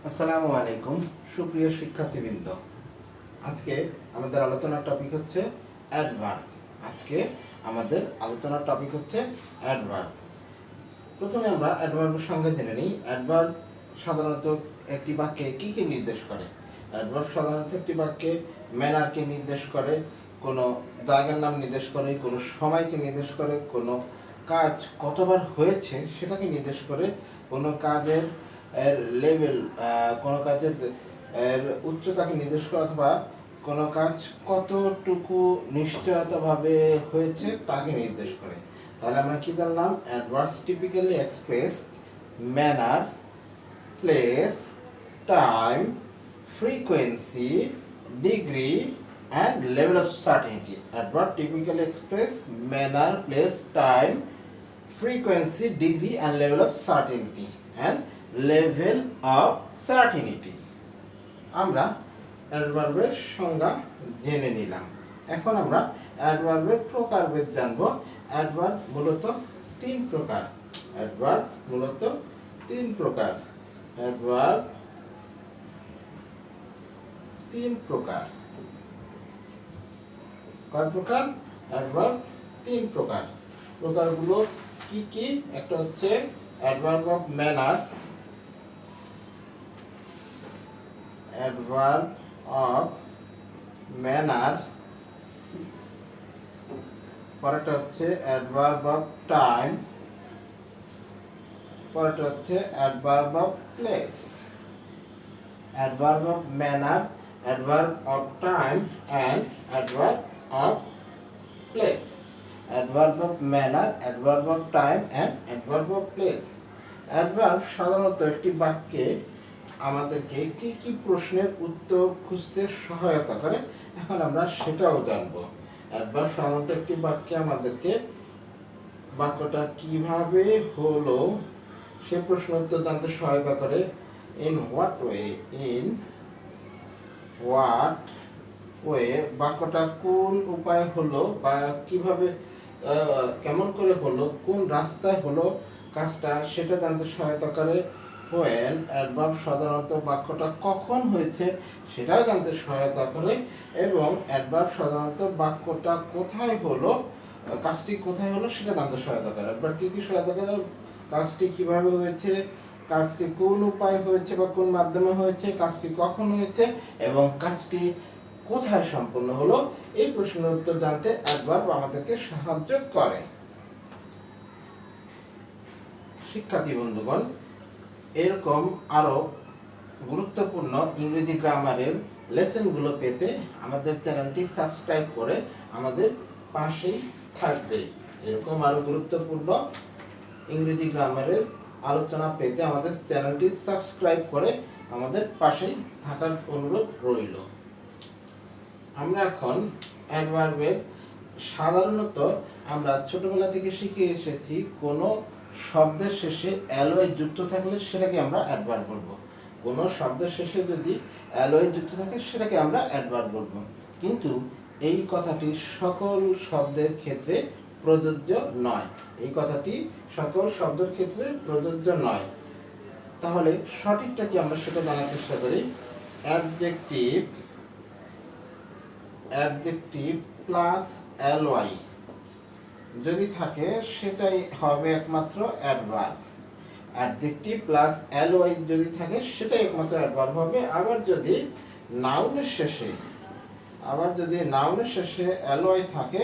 আসসালামু আলাইকুম সুপ্রিয় শিক্ষার্থীবৃন্দ। আজকে আমাদের আলোচনার টপিক হচ্ছে অ্যাডভার্ব। আজকে আমাদের আলোচনার টপিক হচ্ছে অ্যাডভার্ব। প্রথমে আমরা অ্যাডভার্বের সংজ্ঞা জেনে নিই। অ্যাডভার্ব সাধারণত একটি বাক্যে কী কী নির্দেশ করে? অ্যাডভার্ব সাধারণত একটি বাক্যে ম্যানারকে নির্দেশ করে, কোনো জায়গার নাম নির্দেশ করে, কোনো সময়কে নির্দেশ করে, কোনো কাজ কতবার হয়েছে সেটাকে নির্দেশ করে, কোনো কাজের লেভেল, কোনো কাজের উচ্চতাকে নির্দেশ করে, অথবা কোনো কাজ কতটুকু নিশ্চয়তাভাবে হয়েছে তাকে নির্দেশ করে। তাহলে আমরা কি জানলাম? Adverbs typically express manner, place, time, frequency, degree, and level of certainty. Adverb typically express manner, place, time, frequency, degree, and level of certainty. And level of certainty. আমরা অ্যাডভার্বের সংজ্ঞা জেনে নিলাম। এখন আমরা অ্যাডভার্বের প্রকারভেদ জানবো। অ্যাডভার্ব মূলত তিন প্রকার। অ্যাডভার্ব মূলত তিন প্রকার। অ্যাডভার্ব তিন প্রকার। কয় প্রকার? অ্যাডভার্ব তিন প্রকার। প্রকারগুলো কি কি? একটা হচ্ছে adverb of manner, adverb of manner, পরেরটা হচ্ছে অ্যাডভার্ব অফ টাইম, পরেরটা হচ্ছে adverb of place. Adverb of manner, adverb of time, and adverb of place. Adverb of manner, adverb of time, and adverb of place. Adverb সাধারণত একটি বাক্যে আমাদেরকে কি কি প্রশ্নের উত্তর খুঁজতে সহায়তা করে, এখন আমরা সেটাও জানব। adverb সাধারণত একটি বাক্যে আমাদেরকে বাক্যটা কিভাবে হলো সে প্রশ্ন উত্তর জানতে সহায়তা করে। in what way, in what way, বাক্যটা কোন উপায় হলো বা কিভাবে কেমন করে হলো, কোন রাস্তায় হলো কাজটা সেটা জানতে সহায়তা করে। হোয়েন, অ্যাডভার্ব সাধারণত বাক্যটা কখন হয়েছে সেটাও জানতে সহায়তা করে। এবং অ্যাডভার্ব সাধারণত বাক্যটা কোথায় হলো, কাজটি কোথায় হলো সেটা জানতে সহায়তা করে। অ্যাডভার্ব কি কি সহায়তা করে? কাজটি কিভাবে হয়েছে, কাজটি কোন উপায় হয়েছে বা কোন মাধ্যমে হয়েছে, কাজটি কখন হয়েছে এবং কাজটি কোথায় সম্পন্ন হলো, এই প্রশ্নের উত্তর জানতে অ্যাডভার্ব আমাদেরকে সাহায্য করে। শিক্ষার্থী বন্ধুগণ, এরকম আরো গুরুত্বপূর্ণ ইংরেজি গ্রামারের লেসনগুলো পেতে আমাদের চ্যানেলটি সাবস্ক্রাইব করে আমাদের পাশেই থাকবে। এরকম আরো গুরুত্বপূর্ণ ইংরেজি গ্রামারের আলোচনা পেতে আমাদের চ্যানেলটি সাবস্ক্রাইব করে আমাদের পাশেই থাকার অনুরোধ রইল। আমরা এখন অ্যাডভার্বের সাধারণত আমরা ছোটবেলা থেকে শিখে এসেছি, কোনো শব্দের শেষে অ্যালয় যুক্ত থাকলে সেটাকে আমরা অ্যাডভার্ব বলবো। কোনো শব্দের শেষে যদি অ্যালয় যুক্ত থাকে সেটাকে আমরা অ্যাডভার্ব বলবো। কিন্তু এই কথাটি সকল শব্দের ক্ষেত্রে প্রযোজ্য নয়। এই কথাটি সকল শব্দের ক্ষেত্রে প্রযোজ্য নয়। তাহলে সঠিকটা কি আমরা সেটা জানার চেষ্টা করি। অ্যাডজেক্টিভ প্লাস এলওয়াই যদি থাকে সেটাই হবে একমাত্র অ্যাডভার্ব। অ্যাডজেক্টিভ প্লাস এলওয়াই যদি থাকে সেটাই একমাত্র অ্যাডভার্ব হবে। আবার যদি নাউনের শেষে এলওয়াই থাকে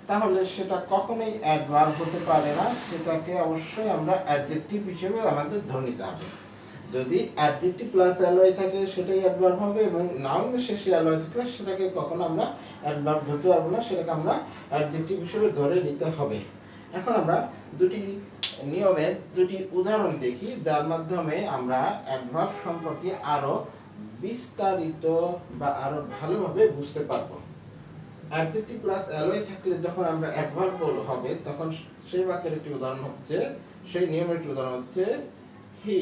তাহলে সেটা কখনোই অ্যাডভার্ব হতে পারে না, সেটাকে অবশ্যই আমরা অ্যাডজেক্টিভ হিসেবে আমাদের ধরে নিতে হবে। যদি অ্যাডজেক্টিভ প্লাস অ্যালয় থাকে সেটাই অ্যাডভার্ব হবে, এবং নাউনের শেষে অ্যালয় থাকলে সেটাকে কখনো আমরা অ্যাডভার্ব ধরতে পারবো না, সেটাকে আমরা অ্যাডজেক্টিভ হিসেবে ধরে নিতে হবে। এখন আমরা দুটি নিয়মের দুটি উদাহরণ দেখি, যার মাধ্যমে আমরা অ্যাডভার্ব সম্পর্কে আরো বিস্তারিত বা আরো ভালোভাবে বুঝতে পারবো। অ্যাডজেক্টিভ প্লাস অ্যালয় থাকলে যখন আমরা অ্যাডভার্ব হবে তখন সেই বাক্যের একটি উদাহরণ হচ্ছে, সেই নিয়মের একটি উদাহরণ হচ্ছে, হি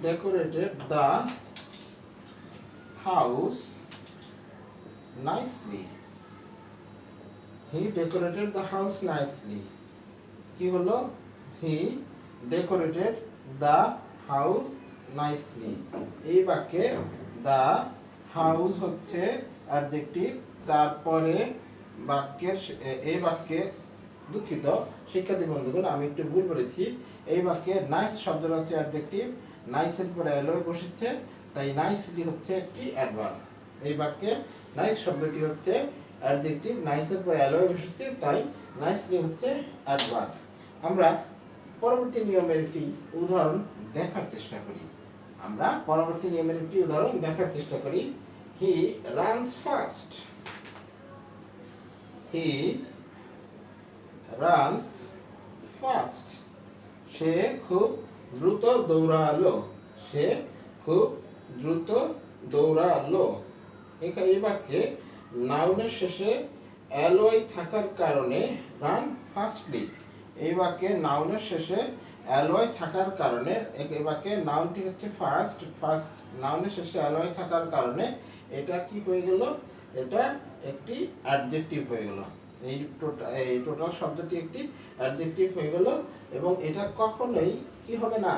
decorated the house nicely. He decorated the house nicely. কি হলো? হি ডেকোরেটেড দ্য হাউস নাইসলি। এই বাক্যে দ্য হাউস হচ্ছে অ্যাডজেক্টিভ, তারপরে এই বাক্যে দুঃখিত শিক্ষার্থী বন্ধুগণ, আমি একটু ভুল বলেছি। এই বাক্যে নাইস শব্দটা হচ্ছে অ্যাডজেক্টিভ, নাইসের পরে অ্যালয় বসেছে, তাই নাইসলি হচ্ছে একটি অ্যাডভার্ব। এই বাক্যে নাইস শব্দটি হচ্ছে অ্যাডজেক্টিভ, নাইসের পরে অ্যালয় বসেছে, তাই নাইসলি হচ্ছে অ্যাডভার্ব। আমরা পরবর্তী নিয়মের একটি উদাহরণ দেখার চেষ্টা করি। He runs fast. He runs fast. সে খুব দ্রুত দৌড়ালো। সে খুব দ্রুত দৌড়ালো। এখানে এই বাক্যে নাউনের শেষে অ্যালয় থাকার কারণে রান ফাস্টলি। এই বাক্যে নাউনের শেষে অ্যালয় থাকার কারণে এই বাক্যে নাউনটি হচ্ছে ফার্স্ট, নাউনের শেষে অ্যালয় থাকার কারণে এটা কি হয়ে গেল? এটা একটি অ্যাডজেক্টিভ হয়ে গেল। এই টোটাল শব্দটি একটি অ্যাডজেক্টিভ হয়ে গেল, এবং এটা কখনোই কি হবে না?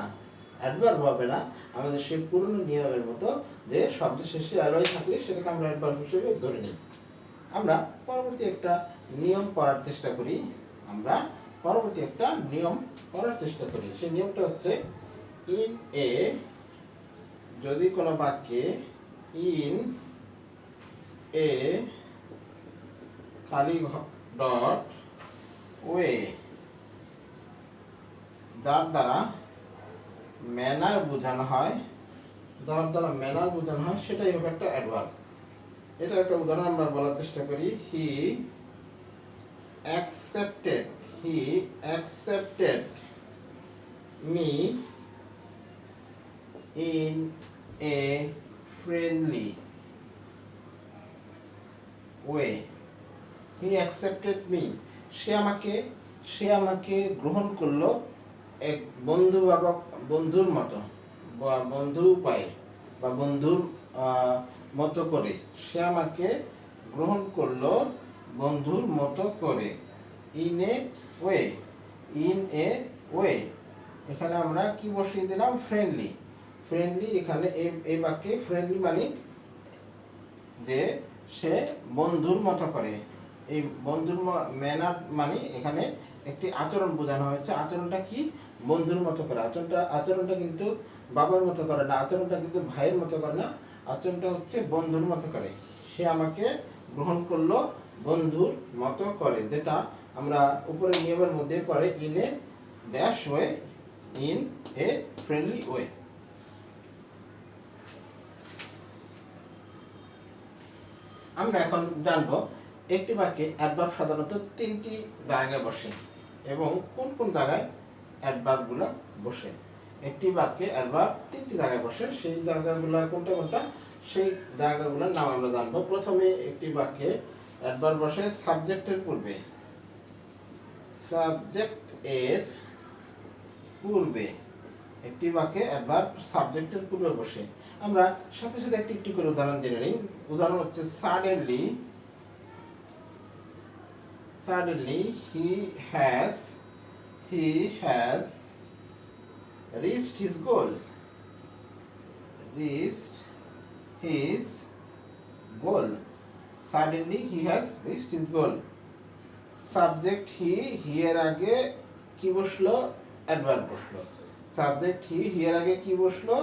অ্যাডভার্ব হবে না। আমাদের সেই পুরনো নিয়মের মতো যে শব্দ শেষে অ্যালয় থাকলে সেটাকে আমরা অ্যাডভার্ব হিসেবে ধরে নিই। আমরা পরবর্তী একটা নিয়ম পড়ার চেষ্টা করি। সেই নিয়মটা হচ্ছে ইন এ, যদি কোনো বাক্যে ইন এ খালি ডট ওয়ে যার দ্বারা ম্যানার বোঝানো হয়, সেটাই হবে একটা অ্যাডভার্ব। এটা একটা উদাহরণ আমরা বলার চেষ্টা করি। হি accepted me in a friendly way. He accepted me. সে আমাকে গ্রহণ করলো এক বন্ধুর মতো, বা বন্ধুর উপায়ে, বা বন্ধুর মতো করে। সে আমাকে গ্রহণ করলো বন্ধুর মতো করে। ইন এ ওয়ে, এখানে আমরা কি বসিয়ে দিলাম? ফ্রেন্ডলি। এখানে এই বাক্যে ফ্রেন্ডলি মানে যে সে বন্ধুর মতো করে। এই বন্ধুর ম্যানার মানে এখানে একটি আচরণ বোঝানো হয়েছে। আচরণটা কি? বন্ধুর মতো করে। আচরণটা কিন্তু বাবার মতো করে না, আচরণটা কিন্তু ভাইয়ের মতো করে না, আচরণটা হচ্ছে বন্ধুর মতো করে। সে আমাকে গ্রহণ করলো বন্ধুর মতো করে, যেটা আমরা উপরে নিয়মের মধ্যে পড়ে in a dash way, in a friendly way. আমরা এখন জানবো একটি বাক্যে অ্যাডভার্ব সাধারণত তিনটি জায়গায় বসে এবং কোন কোন জায়গায় অ্যাডভার্বগুলো বসে। একটি বাক্যে অ্যাডভার্ব তিনটি জায়গায় বসে, সেই জায়গাগুলো কোনটা সেই জায়গাগুলোর নাম আমরা জানবো। প্রথমে একটি বাক্যে অ্যাডভার্ব বসে সাবজেক্টের পূর্বে। একটি বাক্যে অ্যাডভার্ব সাবজেক্টের পূর্বে বসে। আমরা সাথে সাথে একটি করে উদাহরণ জেনে নিই। উদাহরণ হচ্ছে suddenly he has reached his goal. Suddenly he has reached his goal. Subject হি এর আগে কি বসলো? অ্যাডভার্ব বসলো। সাবজেক্ট হি এর আগে কি বসলো?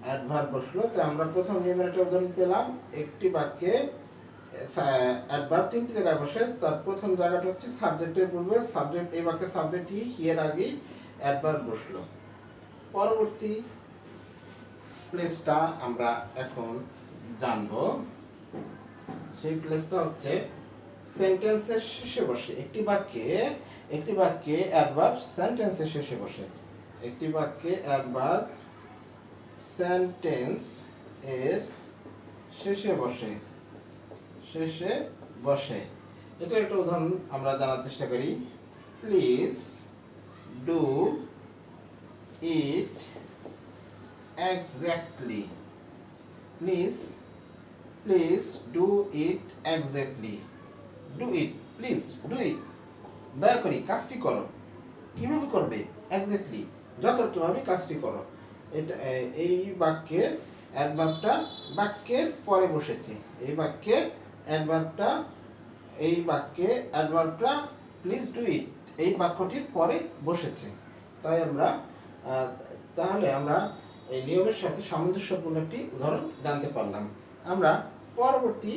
অ্যাডভার্ব বসলো। তো আমরা প্রথম নিয়মের একটা উদাহরণ পেলাম। একটি বাক্যে অ্যাডভার্ব তিনটি জায়গায় বসে, তার প্রথম জায়গাটা হচ্ছে সাবজেক্টের পূর্বে। এই বাক্যে সাবজেক্ট হি এর আগেই অ্যাডভার্ব বসলো। পরবর্তী প্লেসটা আমরা এখন জানবো। সেই প্লেসটা হচ্ছে সেন্টেন্সের শেষে বসে। একটি বাক্যে অ্যাডভার্ব সেন্টেন্সের শেষে বসে। একটি বাক্যে অ্যাডভার্ব সেন্টেন্স এর শেষে বসে। এটা একটা উদাহরণ আমরা জানার চেষ্টা করি। Please do it exactly. Please do it exactly. Please do it, দয়া করে কাজটি করো। কিভাবে করবে? এক্স্যাক্টলি যথার্থভাবে কাজটি করো। এটা এই বাক্যে অ্যাডভার্বটা বাক্যের পরে বসেছে। এই বাক্যে অ্যাডভার্বটা এই বাক্যে অ্যাডভার্বটা প্লিজ ডু ইট এই বাক্যটির পরে বসেছে। তাই আমরা তাহলে আমরা এই নিয়মের সাথে সামঞ্জস্যপূর্ণ একটি উদাহরণ জানতে পারলাম। আমরা পরবর্তী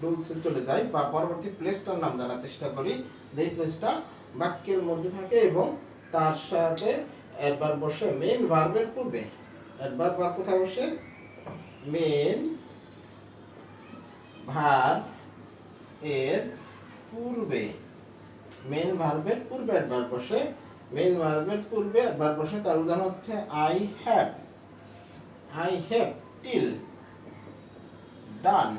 রুলসে চলে যাই বা পরবর্তী প্লেসটার নাম জানার চেষ্টা করি, যেই প্লেসটা বাক্যের মধ্যে থাকে এবং তার সাথে অ্যাডভার্ব বসে মেইন ভার্বের পূর্বে। অ্যাডভার্ব কোথায় বসে? মেইন ভার্ব এর পূর্বে। মেইন ভার্বের পূর্বে অ্যাডভার্ব বসে। মেইন ভার্বের পূর্বে অ্যাডভার্ব বসে। তার উদাহরণ হচ্ছে I have till done.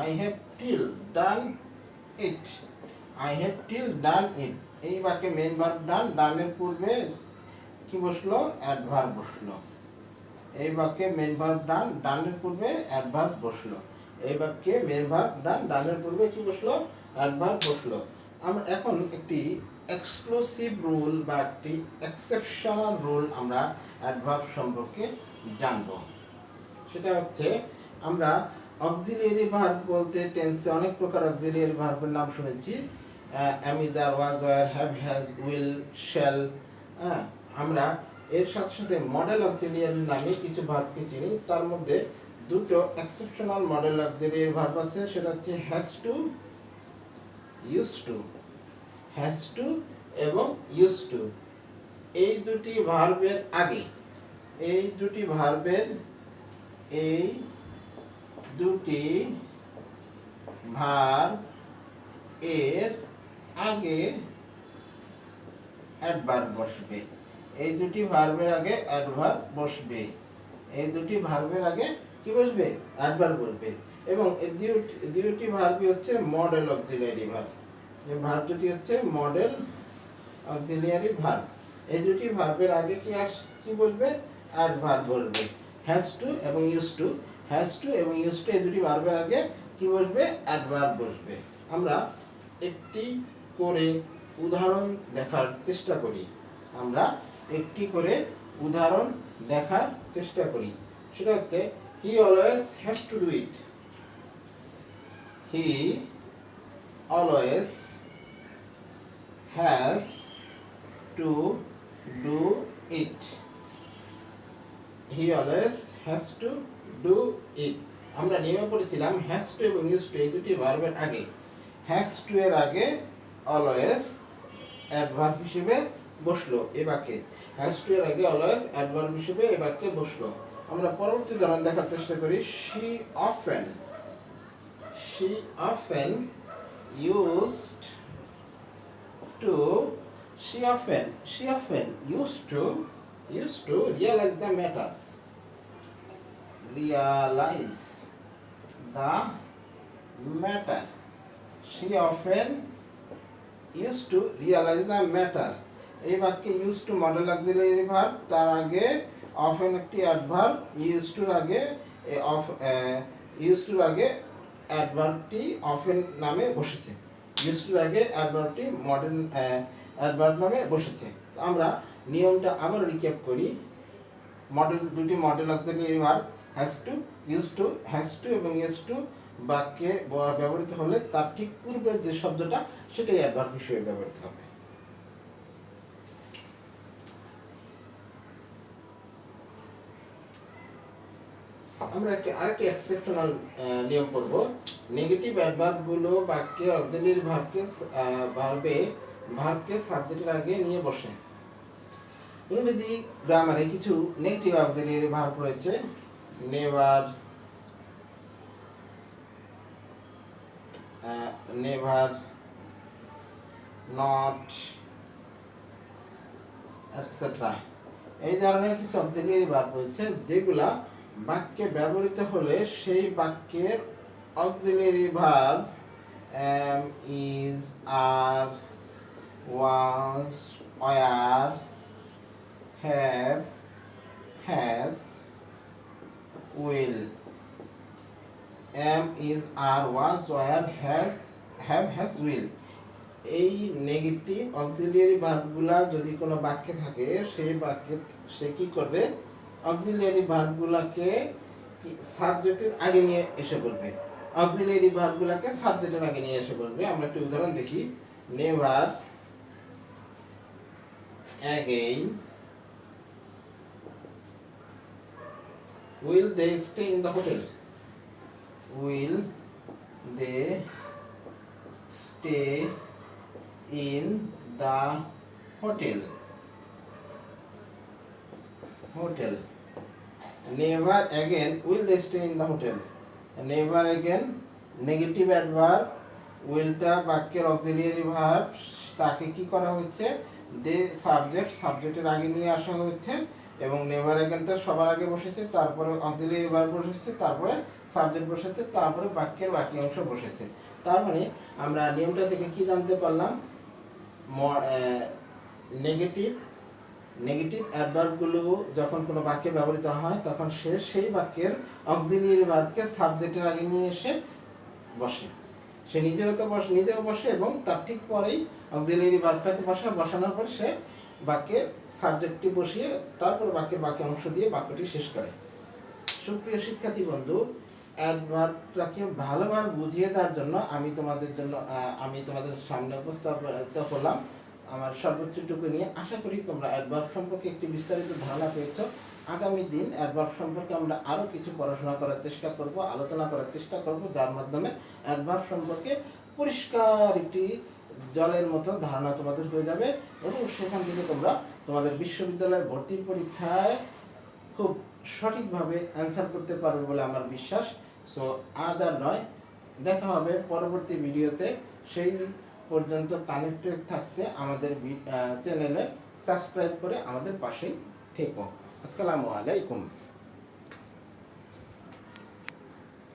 I have till done it. I have till done it. এই বাক্যে মেইন ভার্ব ডান, ডানের পূর্বে কি বসলো? অ্যাডভার্ব বসলো। এই বাক্যে মেইন ভার্ব ডান, ডানের পূর্বে অ্যাডভার্ব বসলো। এই বাক্যে মেইন ভার্ব ডান, ডানের পূর্বে কি বসলো? অ্যাডভার্ব বসলো। আমরা এখন একটি এক্সক্লুসিভ রুল বা একটি এক্সেপশনাল রুল আমরা অ্যাডভার্ব সম্পর্কে জানব। সেটা হচ্ছে আমরা অক্সিলিয়ারি ভার্ব বলতে টেন্সে অনেক প্রকার অক্সিলিয়ারি ভার্বের নাম শুনেছি। am is are was were have has will shall। আমরা এর সাথে সাথে মডেল অক্সিলিয়ারি নামে কিছু ভার্বকে চিনি। তার মধ্যে দুটো এক্সেপশনাল মডেল অক্সিলিয়ারি ভার্ব আছে, সেটা হচ্ছে has to, use to. Has to এবং ইউজ টু এই দুটি ভার্বের আগে, এই দুটি ভার্বের এই দুটি ভার্ব এর আগে অ্যাডভার্ব বসবে। এই দুটি ভার্বের আগে অ্যাডভার্ব বসবে। এই দুটি ভার্বের আগে কি বসবে? অ্যাডভার্ব বসবে। এবং এই দুটি ভার্বই হচ্ছে মডেল অক্সিলিয়ারি ভার্ব। এই ভার্ব দুটি হচ্ছে মডেল অক্সিলিয়ারি ভার্ব। এই দুটি ভার্বের আগে কি বসবে? অ্যাডভার্ব বসবে। হ্যাজ টু এবং ইউজ টু। হ্যাজ টু এবং ইউজ টু এই দুটি ভার্বের আগে কি বসবে? অ্যাডভার্ব বসবে। আমরা একটি করে উদাহরণ দেখার চেষ্টা করি। আমরা একটি করে উদাহরণ দেখার চেষ্টা করি। সেটা হচ্ছে he always has to do it. He always has to do it. He always has to do it. আমরা নিয়মে পড়েছিলাম হ্যাজ টু এবং ইউজ টু এই দুটি ভার্বের আগে, হ্যাজ টু এর আগে অলওয়েজ অ্যাডভার্ব হিসেবে বসলো এই বাক্যে। হ্যাজ টু এর আগে অলওয়েজ অ্যাডভার্ব হিসেবে এই বাক্যে বসলো। আমরা পরবর্তী উদাহরণ দেখার চেষ্টা করি। she often used to realize the matter. She often used to realize the matter. এই বাক্যে used to model auxiliary verb, তার আগে often একটি অ্যাডভার্ব, used to আগে অ্যাডভার্বটি often নামে বসেছে। used to আগে অ্যাডভার্বটি মডেল অ্যাডভার্ব নামে বসেছে। আমরা নিয়মটা আবার রিক্যাপ করি। দুটি model auxiliary verb has to, এবং ইউজ টু বাক্যে ব্যবহৃত হলে তার ঠিক পূর্বের যে শব্দটা সেটাই অ্যাডভার্ব হিসেবে ব্যবহৃত হবে। আমরা আরেকটি এক্সেপশনাল নিয়ম করব। নেগেটিভ অ্যাডভার্বগুলো বাক্যে অক্সিলিয়ারি ভার্বকে সাবজেক্টের আগে নিয়ে বসে। ইংরেজি গ্রামারে কিছু নেগেটিভ অক্সিলিয়ারি ভার্ব রয়েছে। Never, not, etcetera. এই ধরনের কিছু অক্সিলিয়ারি ভার্ব রয়েছে যেগুলা বাক্যে ব্যবহৃত হলে সেই বাক্যের auxiliary verb am, is, are, was, were, have, has, will। am, is, are, was, were, have, has, will এই নেগেটিভ অক্সিলিয়ারি ভার্বগুলা যদি কোনো বাক্যে থাকে সেই বাক্যে সে কি করবে, অক্সিলিয়ারি ভার্বগুলাকে সাবজেক্টের আগে নিয়ে এসে পড়বে। অক্সিলিয়ারি ভার্বগুলাকে সাবজেক্টের আগে নিয়ে এসে পড়বে। আমরা একটু উদাহরণ দেখি। Never again will they stay in the hotel, will they stay in the hotel, hotel. Never again will they stay in the hotel. Never again negative adverb, উইলটা বাক্যের অক্সিলিয়ারি ভার্ব, তাকে কি করা হচ্ছে, দে সাবজেক্টের আগে নিয়ে আসা হয়েছে এবং নেভার অ্যাগেনটা সবার আগে বসেছে, তারপরে অক্সিলিয়ারি ভার্ব বসেছে, তারপরে সাবজেক্ট বসেছে, তারপরে বাক্যের বাকি অংশ বসেছে। তার মানে আমরা নিয়মটা থেকে কি জানতে পারলাম, নেগেটিভ অ্যাডভার্বগুলো যখন কোনো বাক্যে ব্যবহৃত হয় তখন সে সেই বাক্যের অক্সিলিয়ারি ভার্বকে সাবজেক্টের আগে নিয়ে এসে বসে। সে নিজেও বসে এবং তার ঠিক পরেই অক্সিলিয়ারি ভার্বটাকে বসানোর পর সে বাক্যের সাবজেক্টটি বসিয়ে তারপর বাক্যের বাকি অংশ দিয়ে বাক্যটি শেষ করে। সুপ্রিয় শিক্ষার্থী বন্ধু, অ্যাডভার্বটাকে ভালোভাবে বুঝিয়ে দেওয়ার জন্য আমি তোমাদের সামনে উপস্থাপিত করলাম আমার সর্বোচ্চটুকু নিয়ে। আশা করি তোমরা অ্যাডভার্ব সম্পর্কে একটি বিস্তারিত ধারণা পেয়েছো। আগামী দিন অ্যাডভার্ব সম্পর্কে আমরা আরও কিছু পড়াশোনা করার চেষ্টা করব, আলোচনা করার চেষ্টা করব, যার মাধ্যমে অ্যাডভার্ব সম্পর্কে পরিষ্কার একটি জলের মতো ধারণা তোমাদের হয়ে যাবে এবং সেখান থেকে তোমরা তোমাদের বিশ্ববিদ্যালয়ে ভর্তি পরীক্ষায় খুব সঠিকভাবে অ্যান্সার করতে পারবে বলে আমার বিশ্বাস। সো আজ আর নয়, দেখা হবে পরবর্তী ভিডিওতে। সেই পর্যন্ত কানেক্টেড থাকতে আমাদের চ্যানেলে সাবস্ক্রাইব করে আমাদের পাশেই থেকো। আসসালামু আলাইকুম।